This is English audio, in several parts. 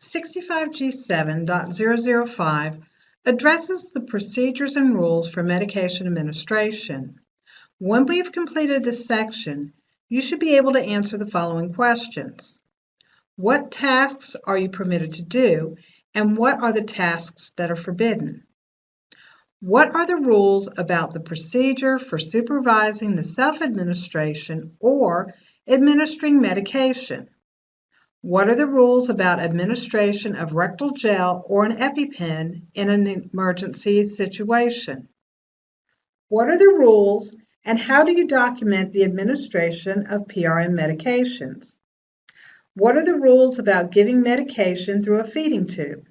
65G-7.005 addresses the procedures and rules for medication administration. When we have completed this section, you should be able to answer the following questions. What tasks are you permitted to do, and what are the tasks that are forbidden? What are the rules about the procedure for supervising the self-administration or administering medication? What are the rules about administration of rectal gel or an EpiPen in an emergency situation? What are the rules and how do you document the administration of PRN medications? What are the rules about giving medication through a feeding tube?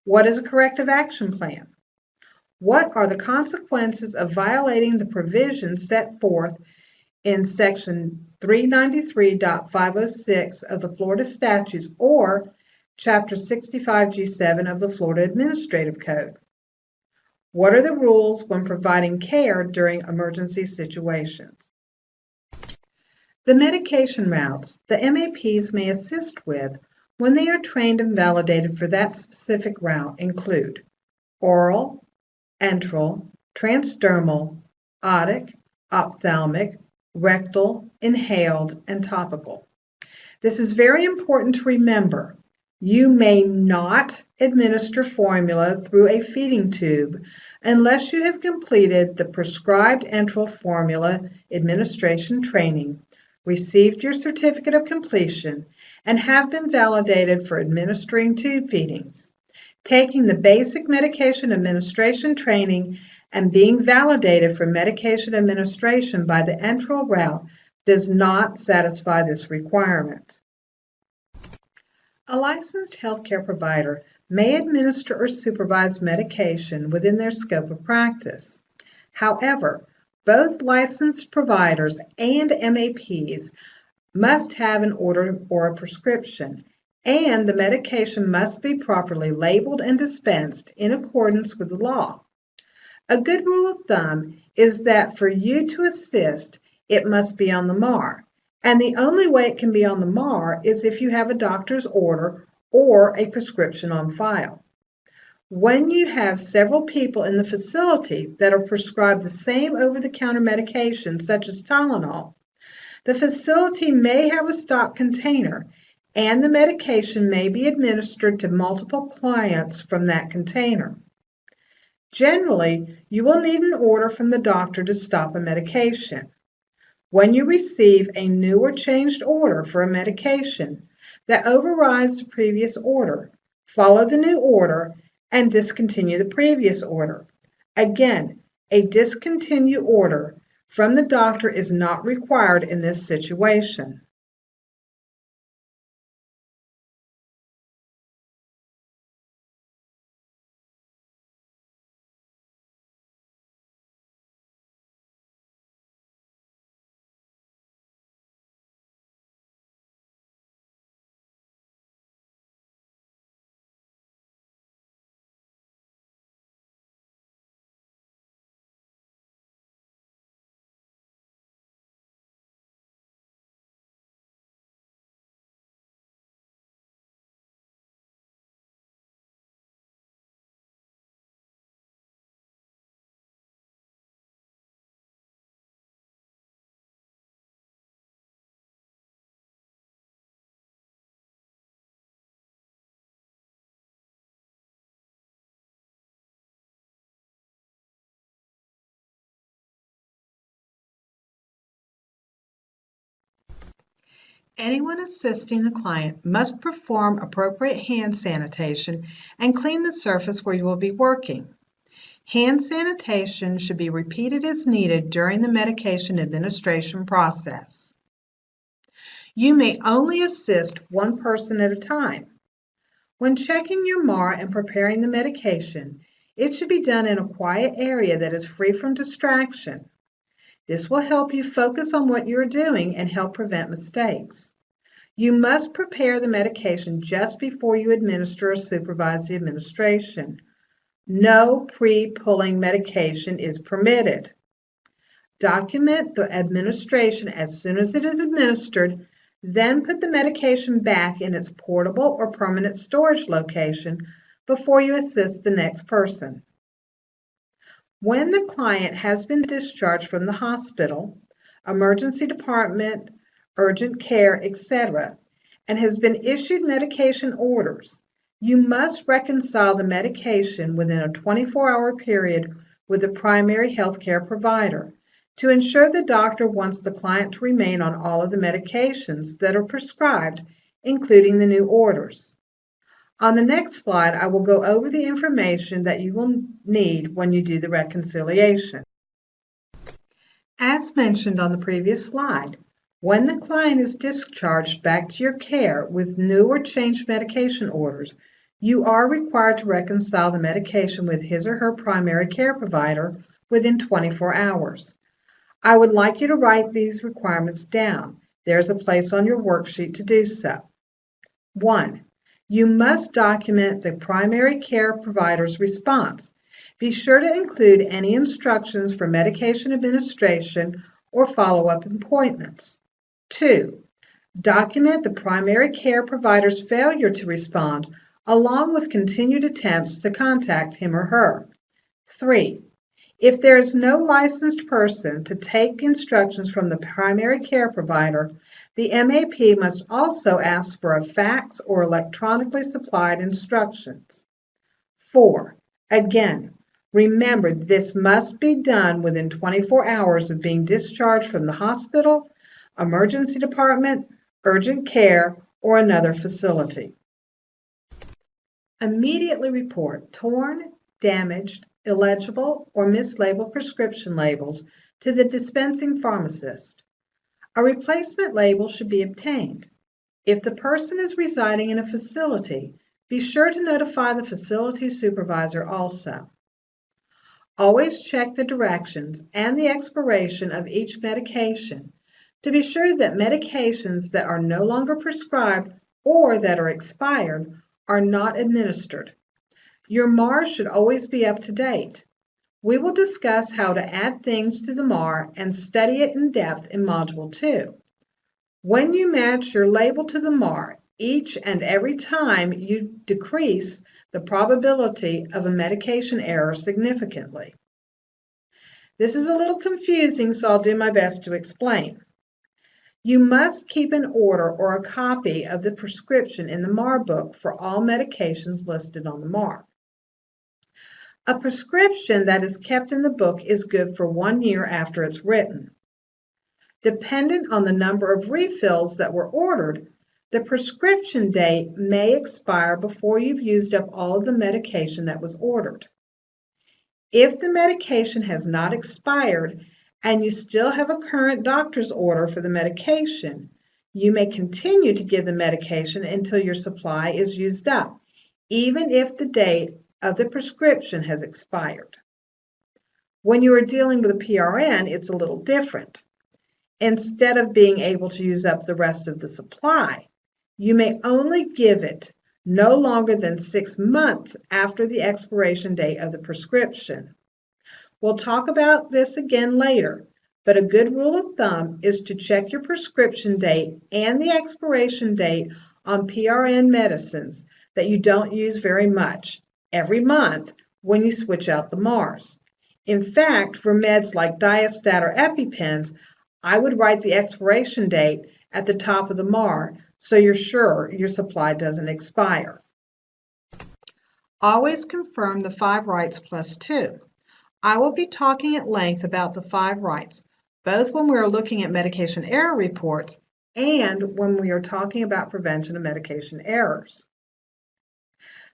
What is a corrective action plan? What are the consequences of violating the provisions set forth in Section 393.506 of the Florida Statutes or Chapter 65G7 of the Florida Administrative Code? What are the rules when providing care during emergency situations? The medication routes the MAPs may assist with when they are trained and validated for that specific route include oral, enteral, transdermal, otic, ophthalmic, rectal, inhaled, and topical. This is very important to remember. You may not administer formula through a feeding tube unless you have completed the prescribed enteral formula administration training, received your certificate of completion, and have been validated for administering tube feedings. Taking the basic medication administration training and being validated for medication administration by the enteral route does not satisfy this requirement. A licensed healthcare provider may administer or supervise medication within their scope of practice. However, both licensed providers and MAPs must have an order or a prescription, and the medication must be properly labeled and dispensed in accordance with the law. A good rule of thumb is that for you to assist, it must be on the MAR, and the only way it can be on the MAR is if you have a doctor's order or a prescription on file. When you have several people in the facility that are prescribed the same over-the-counter medication, such as Tylenol, the facility may have a stock container, and the medication may be administered to multiple clients from that container. Generally, you will need an order from the doctor to stop a medication. When you receive a new or changed order for a medication that overrides the previous order, follow the new order and discontinue the previous order. Again, a discontinue order from the doctor is not required in this situation. Anyone assisting the client must perform appropriate hand sanitation and clean the surface where you will be working. Hand sanitation should be repeated as needed during the medication administration process. You may only assist one person at a time. When checking your MAR and preparing the medication, it should be done in a quiet area that is free from distraction. This will help you focus on what you're doing and help prevent mistakes. You must prepare the medication just before you administer or supervise the administration. No pre-pulling medication is permitted. Document the administration as soon as it is administered. Then put the medication back in its portable or permanent storage location before you assist the next person. When the client has been discharged from the hospital, emergency department, urgent care, etc., and has been issued medication orders, you must reconcile the medication within a 24-hour period with the primary healthcare provider to ensure the doctor wants the client to remain on all of the medications that are prescribed, including the new orders. On the next slide, I will go over the information that you will need when you do the reconciliation. As mentioned on the previous slide, when the client is discharged back to your care with new or changed medication orders, you are required to reconcile the medication with his or her primary care provider within 24 hours. I would like you to write these requirements down. There's a place on your worksheet to do so. 1. You must document the primary care provider's response. Be sure to include any instructions for medication administration or follow-up appointments. 2. Document the primary care provider's failure to respond, along with continued attempts to contact him or her. 3. If there is no licensed person to take instructions from the primary care provider, the MAP must also ask for a fax or electronically supplied instructions. 4. Again, remember this must be done within 24 hours of being discharged from the hospital, emergency department, urgent care, or another facility. Immediately report torn, damaged, illegible, or mislabeled prescription labels to the dispensing pharmacist. A replacement label should be obtained. If the person is residing in a facility, be sure to notify the facility supervisor also. Always check the directions and the expiration of each medication to be sure that medications that are no longer prescribed or that are expired are not administered. Your MAR should always be up to date. We will discuss how to add things to the MAR and study it in depth in Module 2. When you match your label to the MAR, each and every time you decrease the probability of a medication error significantly. This is a little confusing, so I'll do my best to explain. You must keep an order or a copy of the prescription in the MAR book for all medications listed on the MAR. A prescription that is kept in the book is good for 1 year after it's written. Dependent on the number of refills that were ordered, the prescription date may expire before you've used up all of the medication that was ordered. If the medication has not expired and you still have a current doctor's order for the medication, you may continue to give the medication until your supply is used up, even if the date of the prescription has expired. When you are dealing with a PRN, it's a little different. Instead of being able to use up the rest of the supply, you may only give it no longer than 6 months after the expiration date of the prescription. We'll talk about this again later, but a good rule of thumb is to check your prescription date and the expiration date on PRN medicines that you don't use very much every month when you switch out the MARs. In fact, for meds like Diastat or EpiPens, I would write the expiration date at the top of the MAR so you're sure your supply doesn't expire. Always confirm the 5 rights plus 2. I will be talking at length about the 5 rights, both when we are looking at medication error reports and when we are talking about prevention of medication errors.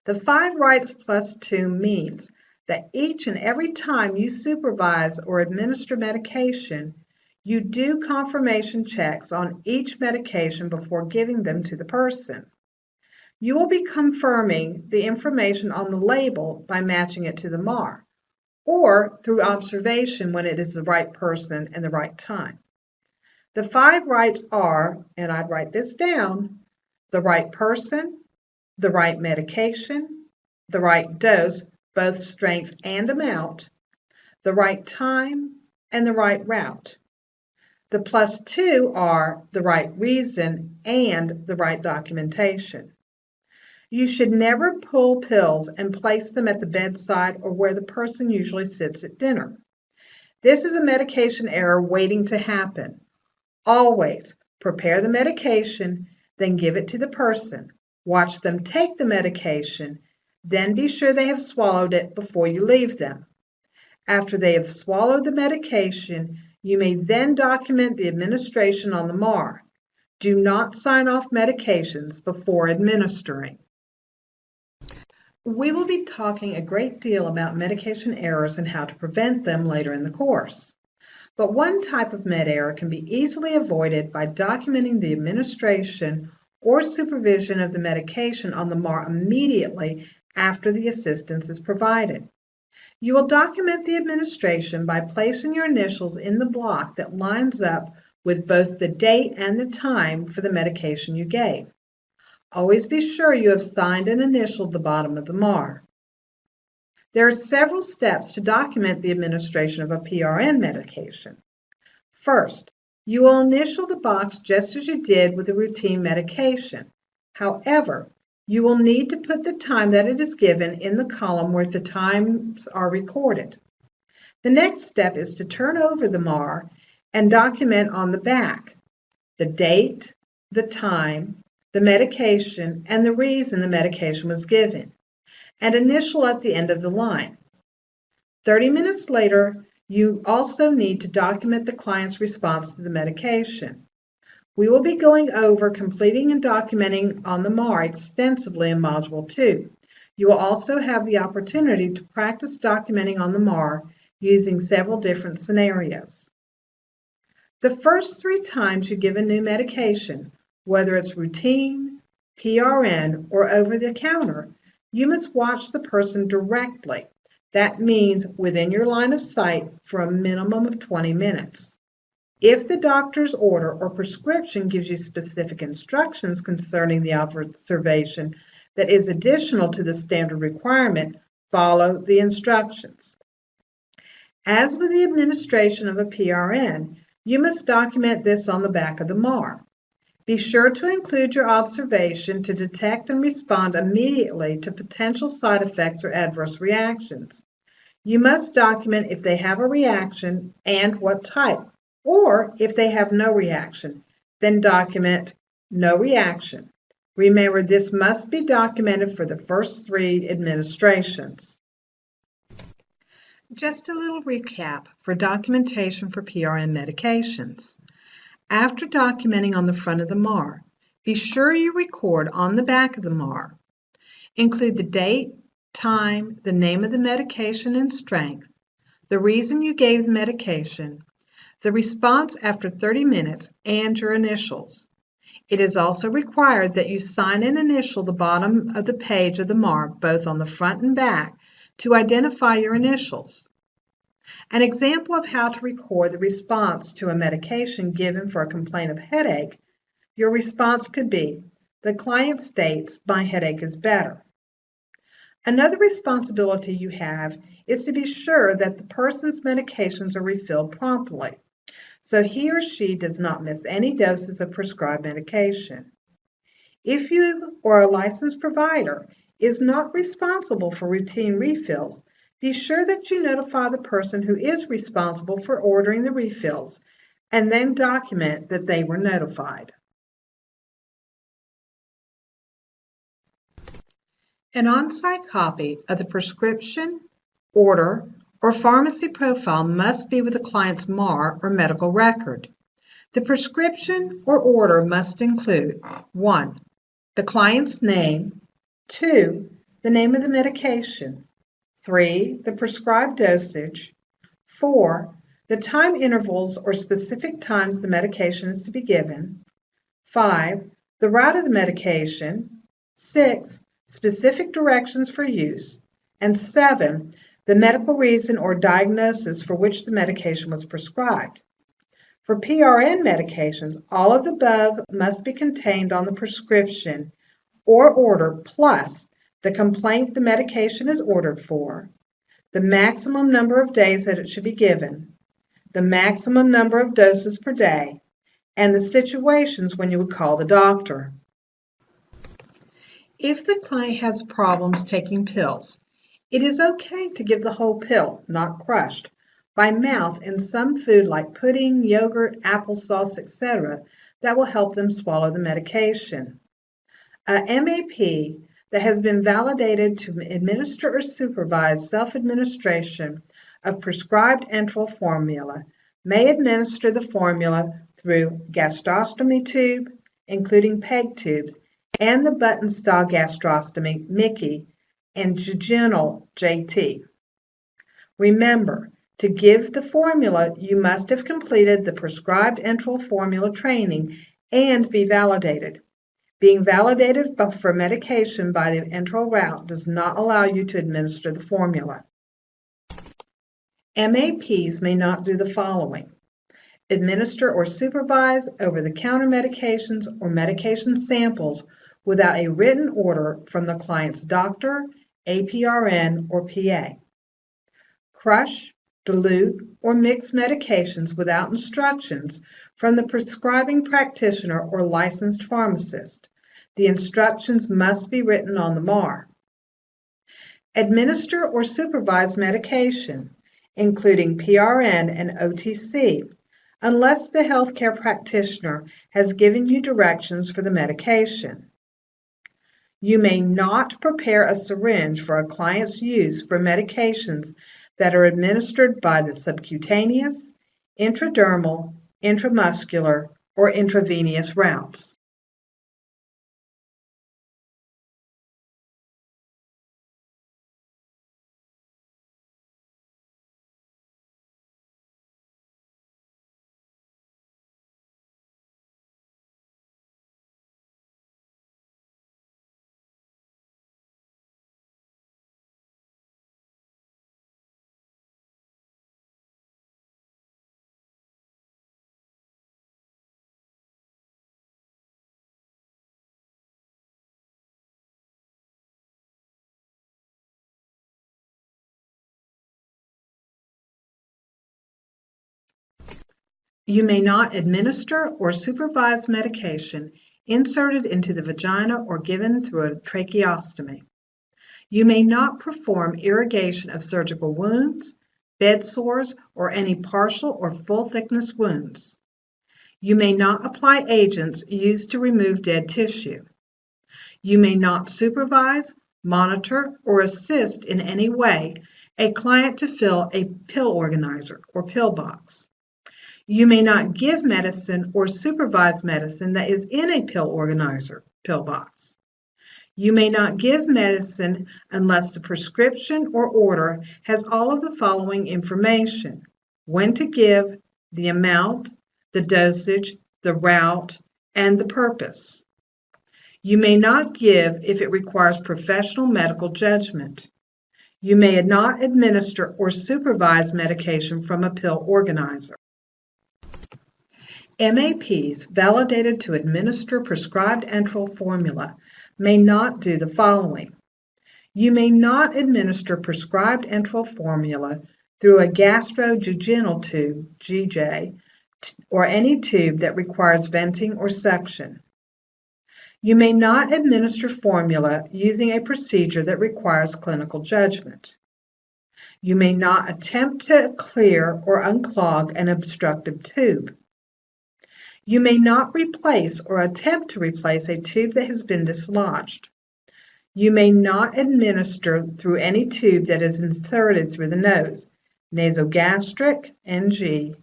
The 5 rights plus 2 means that each and every time you supervise or administer medication, you do confirmation checks on each medication before giving them to the person. You will be confirming the information on the label by matching it to the MAR, or through observation when it is the right person and the right time. The 5 rights are, and I'd write this down, the right person, the right medication, the right dose, both strength and amount, the right time, and the right route. The +2 are the right reason and the right documentation. You should never pull pills and place them at the bedside or where the person usually sits at dinner. This is a medication error waiting to happen. Always prepare the medication, then give it to the person. Watch them take the medication, then be sure they have swallowed it before you leave them. After they have swallowed the medication, you may then document the administration on the MAR. Do not sign off medications before administering. We will be talking a great deal about medication errors and how to prevent them later in the course. But one type of med error can be easily avoided by documenting the administration or supervision of the medication on the MAR immediately after the assistance is provided. You will document the administration by placing your initials in the block that lines up with both the date and the time for the medication you gave. Always be sure you have signed and initialed the bottom of the MAR. There are several steps to document the administration of a PRN medication. First, you will initial the box just as you did with a routine medication. However, you will need to put the time that it is given in the column where the times are recorded. The next step is to turn over the MAR and document on the back the date, the time, the medication, and the reason the medication was given, and initial at the end of the line. 30 minutes later, you also need to document the client's response to the medication. We will be going over completing and documenting on the MAR extensively in Module 2. You will also have the opportunity to practice documenting on the MAR using several different scenarios. The first 3 times you give a new medication, whether it's routine, PRN, or over-the-counter, you must watch the person directly. That means within your line of sight for a minimum of 20 minutes. If the doctor's order or prescription gives you specific instructions concerning the observation that is additional to the standard requirement, follow the instructions. As with the administration of a PRN, you must document this on the back of the MAR. Be sure to include your observation to detect and respond immediately to potential side effects or adverse reactions. You must document if they have a reaction and what type, or if they have no reaction, then document no reaction. Remember, this must be documented for the first 3 administrations. Just a little recap for documentation for PRN medications. After documenting on the front of the MAR, be sure you record on the back of the MAR. Include the date, time, the name of the medication and strength, the reason you gave the medication, the response after 30 minutes, and your initials. It is also required that you sign and initial the bottom of the page of the MAR, both on the front and back, to identify your initials. An example of how to record the response to a medication given for a complaint of headache, your response could be, the client states, my headache is better. Another responsibility you have is to be sure that the person's medications are refilled promptly, so he or she does not miss any doses of prescribed medication. If you or a licensed provider is not responsible for routine refills, be sure that you notify the person who is responsible for ordering the refills and then document that they were notified. An on-site copy of the prescription, order, or pharmacy profile must be with the client's MAR or medical record. The prescription or order must include 1. The client's name, 2. The name of the medication, 3. The prescribed dosage, 4. The time intervals or specific times the medication is to be given, 5. The route of the medication, 6. Specific directions for use, and 7. The medical reason or diagnosis for which the medication was prescribed. For PRN medications, all of the above must be contained on the prescription or order, plus the complaint the medication is ordered for, the maximum number of days that it should be given, the maximum number of doses per day, and the situations when you would call the doctor. If the client has problems taking pills, it is okay to give the whole pill, not crushed, by mouth in some food like pudding, yogurt, applesauce, etc. that will help them swallow the medication. A MAP that has been validated to administer or supervise self-administration of prescribed enteral formula may administer the formula through gastrostomy tube, including PEG tubes, and the button-style gastrostomy, Mickey, and jejunal, JT. Remember, to give the formula, you must have completed the prescribed enteral formula training and be validated. Being validated for medication by the enteral route does not allow you to administer the formula. MAPs may not do the following: administer or supervise over-the-counter medications or medication samples without a written order from the client's doctor, APRN, or PA. Crush, dilute, or mix medications without instructions from the prescribing practitioner or licensed pharmacist. The instructions must be written on the MAR. Administer or supervise medication, including PRN and OTC, unless the healthcare practitioner has given you directions for the medication. You may not prepare a syringe for a client's use for medications that are administered by the subcutaneous, intradermal, intramuscular, or intravenous routes. You may not administer or supervise medication inserted into the vagina or given through a tracheostomy. You may not perform irrigation of surgical wounds, bed sores, or any partial or full thickness wounds. You may not apply agents used to remove dead tissue. You may not supervise, monitor, or assist in any way a client to fill a pill organizer or pill box. You may not give medicine or supervise medicine that is in a pill organizer, pill box. You may not give medicine unless the prescription or order has all of the following information: when to give, the amount, the dosage, the route, and the purpose. You may not give if it requires professional medical judgment. You may not administer or supervise medication from a pill organizer. MAPs validated to administer prescribed enteral formula may not do the following. You may not administer prescribed enteral formula through a gastrojejunal tube, GJ, or any tube that requires venting or suction. You may not administer formula using a procedure that requires clinical judgment. You may not attempt to clear or unclog an obstructive tube. You may not replace or attempt to replace a tube that has been dislodged. You may not administer through any tube that is inserted through the nose, nasogastric, NG,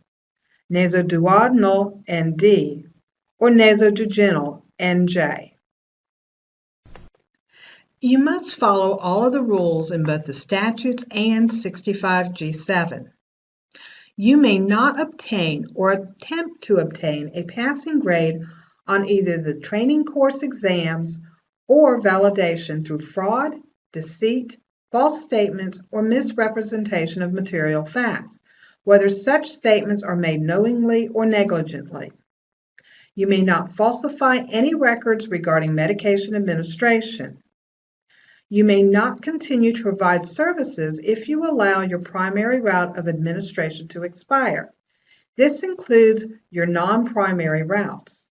nasoduodenal, ND, or nasojejunal, NJ. You must follow all of the rules in both the statutes and 65G-7. You may not obtain or attempt to obtain a passing grade on either the training course exams or validation through fraud, deceit, false statements, or misrepresentation of material facts, whether such statements are made knowingly or negligently. You may not falsify any records regarding medication administration. You may not continue to provide services if you allow your primary route of administration to expire. This includes your non-primary routes.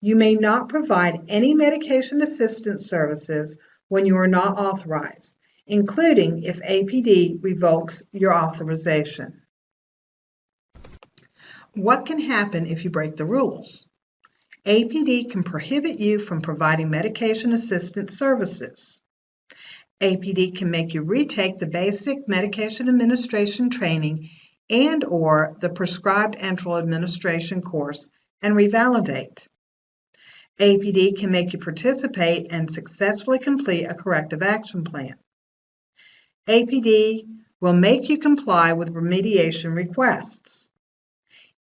You may not provide any medication assistance services when you are not authorized, including if APD revokes your authorization. What can happen if you break the rules? APD can prohibit you from providing medication assistance services. APD can make you retake the basic medication administration training and/or the prescribed enteral administration course and revalidate. APD can make you participate and successfully complete a corrective action plan. APD will make you comply with remediation requests.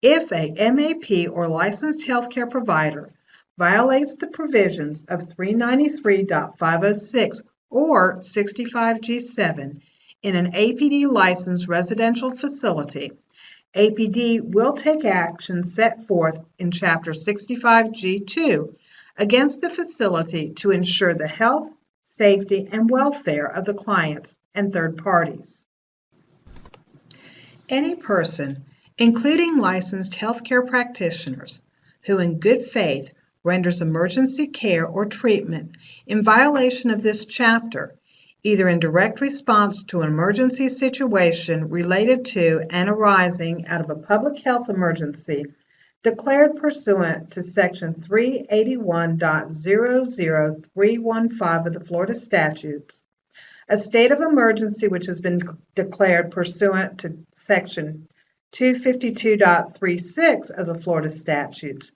If a MAP or licensed healthcare provider violates the provisions of 393.506 or 65G-7 in an APD licensed residential facility, APD will take action set forth in Chapter 65G-2 against the facility to ensure the health, safety, and welfare of the clients and third parties. Any person, including licensed healthcare practitioners, who in good faith renders emergency care or treatment in violation of this chapter, either in direct response to an emergency situation related to and arising out of a public health emergency declared pursuant to Section 381.00315 of the Florida Statutes, a state of emergency which has been declared pursuant to Section 252.36 of the Florida Statutes,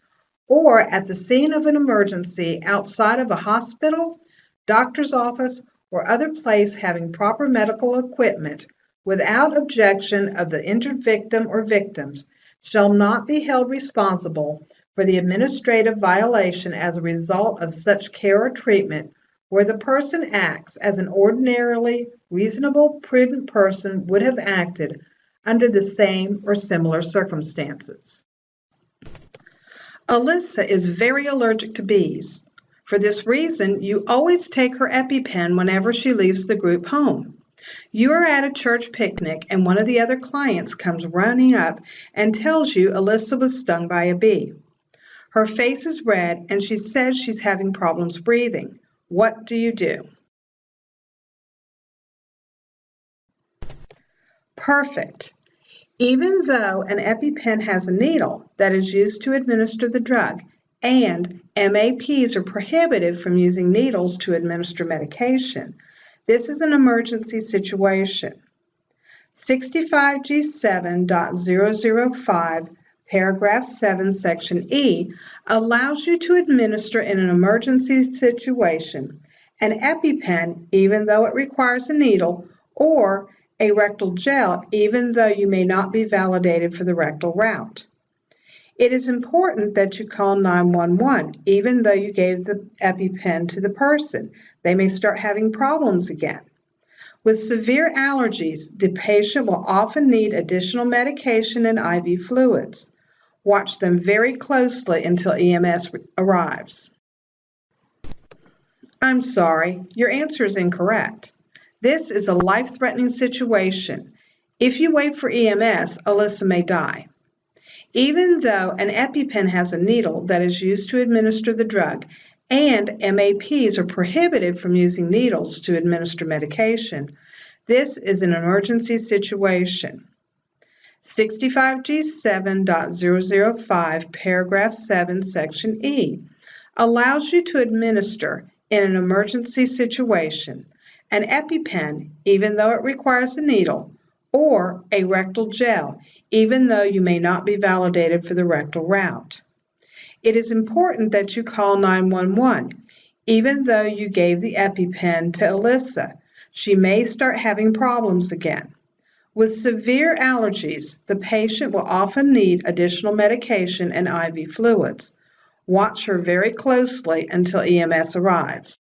or at the scene of an emergency outside of a hospital, doctor's office, or other place having proper medical equipment without objection of the injured victim or victims, shall not be held responsible for the administrative violation as a result of such care or treatment where the person acts as an ordinarily reasonable, prudent person would have acted under the same or similar circumstances. Alyssa is very allergic to bees. For this reason, you always take her EpiPen whenever she leaves the group home. You are at a church picnic and one of the other clients comes running up and tells you Alyssa was stung by a bee. Her face is red and she says she's having problems breathing. What do you do? Perfect. Even though an EpiPen has a needle that is used to administer the drug, and MAPs are prohibited from using needles to administer medication, this is an emergency situation. 65G-7.005, paragraph 7, section E, allows you to administer in an emergency situation an EpiPen even though it requires a needle, or a rectal gel even though you may not be validated for the rectal route. It is important that you call 911 even though you gave the EpiPen to the person. They may start having problems again. With severe allergies, the patient will often need additional medication and IV fluids. Watch them very closely until EMS arrives. I'm sorry, your answer is incorrect. This is a life-threatening situation. If you wait for EMS, Alyssa may die. Even though an EpiPen has a needle that is used to administer the drug, and MAPs are prohibited from using needles to administer medication, this is an emergency situation. 65G-7.005, paragraph 7, section E, allows you to administer in an emergency situation an EpiPen even though it requires a needle, or a rectal gel even though you may not be validated for the rectal route. It is important that you call 911 even though you gave the EpiPen to Alyssa. She may start having problems again. With severe allergies, the patient will often need additional medication and IV fluids. Watch her very closely until EMS arrives.